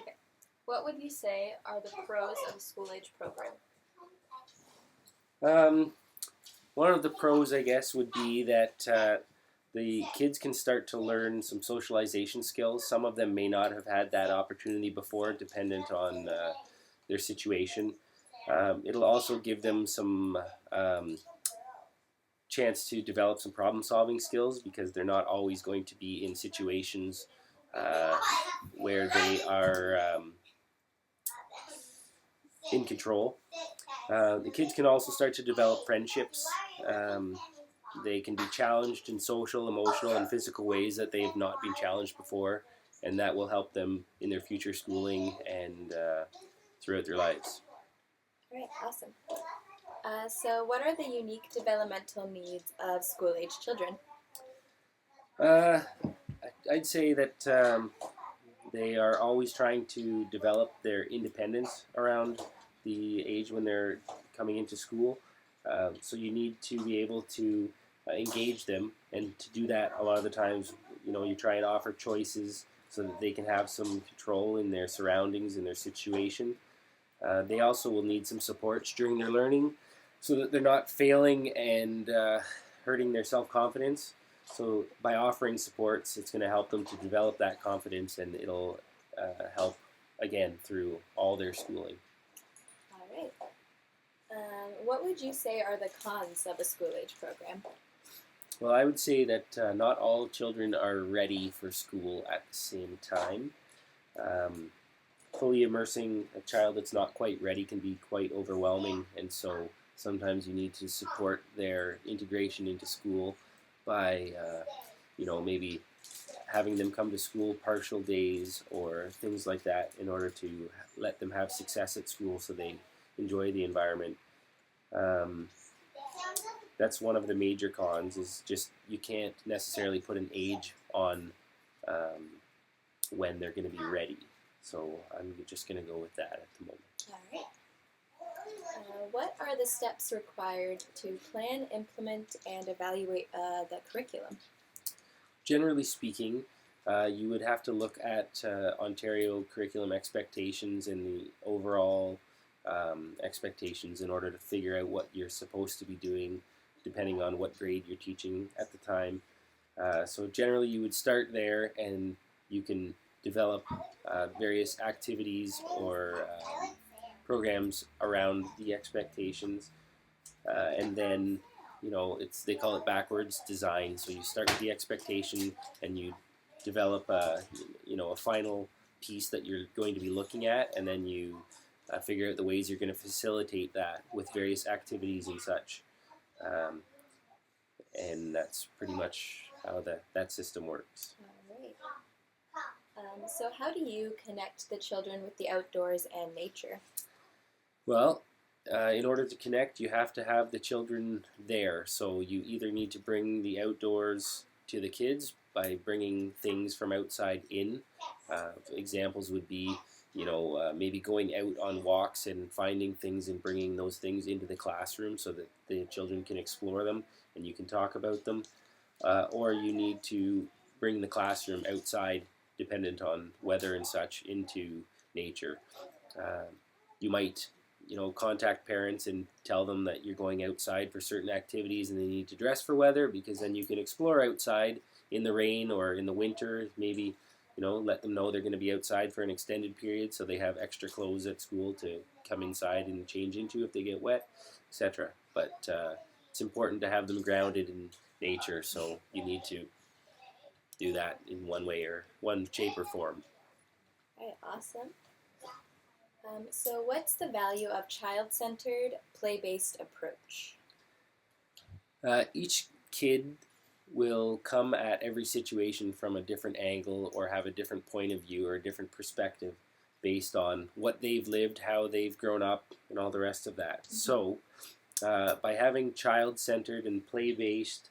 Okay. What would you say are the pros of a school-age program? One of the pros, I guess, would be that the kids can start to learn some socialization skills. Some of them may not have had that opportunity before, dependent on their situation. It'll also give them some chance to develop some problem-solving skills because they're not always going to be in situations uh, where they are in control. The kids can also start to develop friendships. They can be challenged in social, emotional, and physical ways that they have not been challenged before, and that will help them in their future schooling and throughout their lives. All right, awesome. So what are the unique developmental needs of school-age children? I'd say that they are always trying to develop their independence around the age when they're coming into school. So you need to be able to engage them, and to do that, a lot of the times, you try and offer choices so that they can have some control in their surroundings and their situation. They also will need some supports during their learning so that they're not failing and hurting their self-confidence. So by offering supports, it's going to help them to develop that confidence, and it'll help, again, through all their schooling. All right. What would you say are the cons of a school-age program? Well, I would say that not all children are ready for school at the same time. Fully immersing a child that's not quite ready can be quite overwhelming, and so sometimes you need to support their integration into school by, maybe having them come to school partial days or things like that in order to let them have success at school so they enjoy the environment. That's one of the major cons, is just you can't necessarily put an age on when they're going to be ready. So I'm just going to go with that at the moment. All right. What are the steps required to plan, implement, and evaluate the curriculum? Generally speaking, you would have to look at Ontario curriculum expectations and the overall expectations in order to figure out what you're supposed to be doing depending on what grade you're teaching at the time. So generally you would start there, and you can develop various activities or programs around the expectations, and then they call it backwards design. So you start with the expectation, and you develop a final piece that you're going to be looking at, and then you figure out the ways you're going to facilitate that with various activities and such. And that's pretty much how that system works. All right. So how do you connect the children with the outdoors and nature? Well, in order to connect, you have to have the children there. So you either need to bring the outdoors to the kids by bringing things from outside in. Examples would be, maybe going out on walks and finding things and bringing those things into the classroom so that the children can explore them and you can talk about them. Or you need to bring the classroom outside, dependent on weather and such, into nature. You might contact parents and tell them that you're going outside for certain activities and they need to dress for weather, because then you can explore outside in the rain or in the winter. Maybe, let them know they're going to be outside for an extended period so they have extra clothes at school to come inside and change into if they get wet, etc. But it's important to have them grounded in nature, so you need to do that in one way or one shape or form. All right, awesome. So what's the value of child-centered, play-based approach? Each kid will come at every situation from a different angle or have a different point of view or a different perspective based on what they've lived, how they've grown up, and all the rest of that. Mm-hmm. So by having child-centered and play-based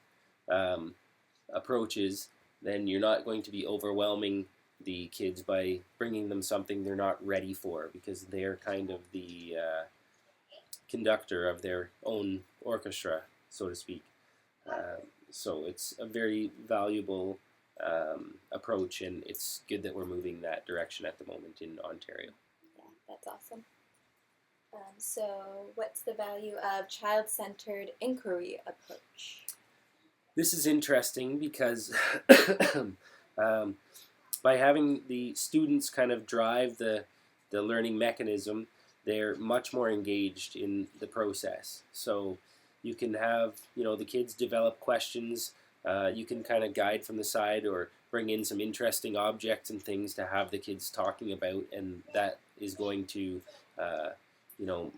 approaches, then you're not going to be overwhelming the kids by bringing them something they're not ready for, because they're kind of the conductor of their own orchestra, so to speak. So it's a very valuable approach, and it's good that we're moving that direction at the moment in Ontario. Yeah, that's awesome. So, what's the value of child-centered inquiry approach? This is interesting because by having the students kind of drive the learning mechanism, they're much more engaged in the process. So you can have, the kids develop questions. You can kind of guide from the side or bring in some interesting objects and things to have the kids talking about, and that is going to,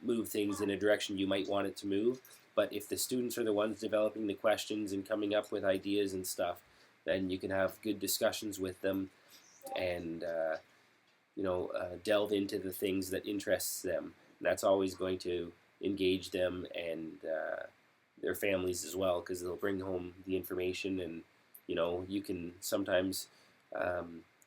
move things in a direction you might want it to move. But if the students are the ones developing the questions and coming up with ideas and stuff, then you can have good discussions with them and delve into the things that interests them. And that's always going to engage them and their families as well, because they'll bring home the information, and you can sometimes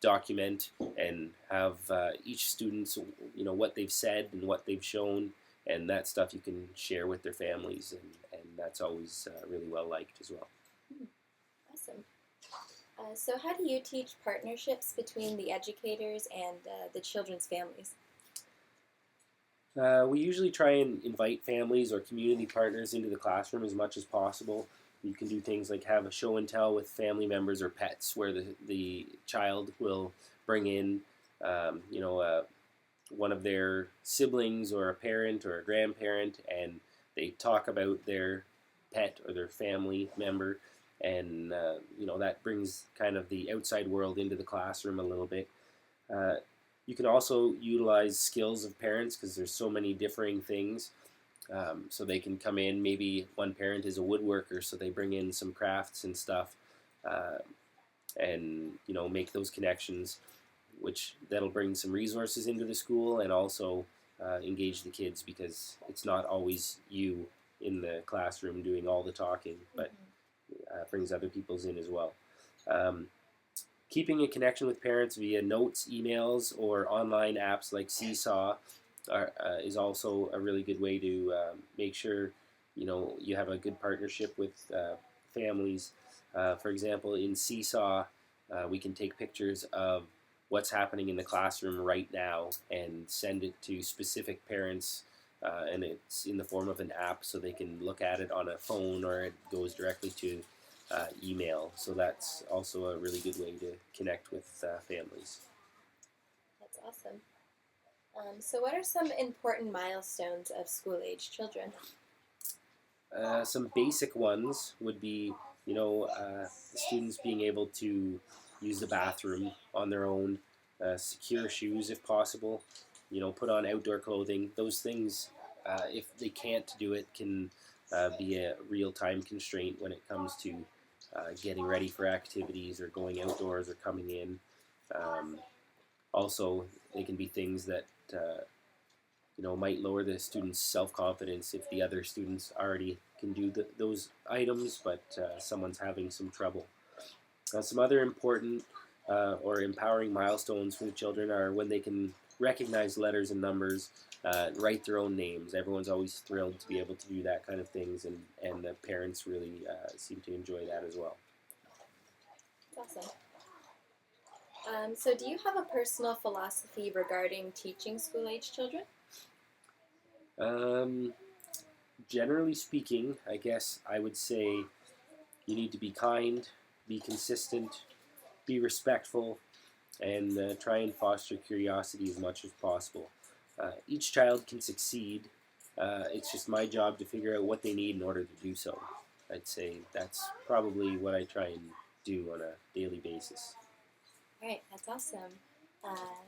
document and have each student's what they've said and what they've shown, and that stuff you can share with their families, and that's always really well liked as well. Awesome. So how do you teach partnerships between the educators and the children's families? We usually try and invite families or community partners into the classroom as much as possible. You can do things like have a show and tell with family members or pets, where the child will bring in, one of their siblings or a parent or a grandparent, and they talk about their pet or their family member, and that brings kind of the outside world into the classroom a little bit. You can also utilize skills of parents, because there's so many differing things. So they can come in, maybe one parent is a woodworker, so they bring in some crafts and stuff, and make those connections, which that'll bring some resources into the school, and also engage the kids, because it's not always you in the classroom doing all the talking, but brings other people's in as well. Keeping a connection with parents via notes, emails, or online apps like Seesaw is also a really good way to make sure you have a good partnership with families. For example, in Seesaw, we can take pictures of what's happening in the classroom right now and send it to specific parents, and it's in the form of an app, so they can look at it on a phone, or it goes directly to email. So that's also a really good way to connect with families. That's awesome. So what are some important milestones of school-age children? Some basic ones would be, students being able to use the bathroom on their own, secure shoes if possible, put on outdoor clothing. Those things, if they can't do it, can be a real time constraint when it comes to getting ready for activities or going outdoors or coming in. Also, they can be things that might lower the student's self-confidence if the other students already can do those items, but someone's having some trouble. Some other important or empowering milestones for the children are when they can recognize letters and numbers, write their own names. Everyone's always thrilled to be able to do that kind of things, and the parents really seem to enjoy that as well. Awesome. So do you have a personal philosophy regarding teaching school-age children? Generally speaking, I guess I would say you need to be kind, be consistent, be respectful, and try and foster curiosity as much as possible. Each child can succeed. It's just my job to figure out what they need in order to do so. I'd say that's probably what I try and do on a daily basis. All right, that's awesome.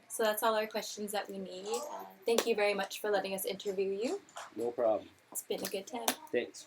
So that's all our questions that we need. Thank you very much for letting us interview you. No problem. It's been a good time. Thanks.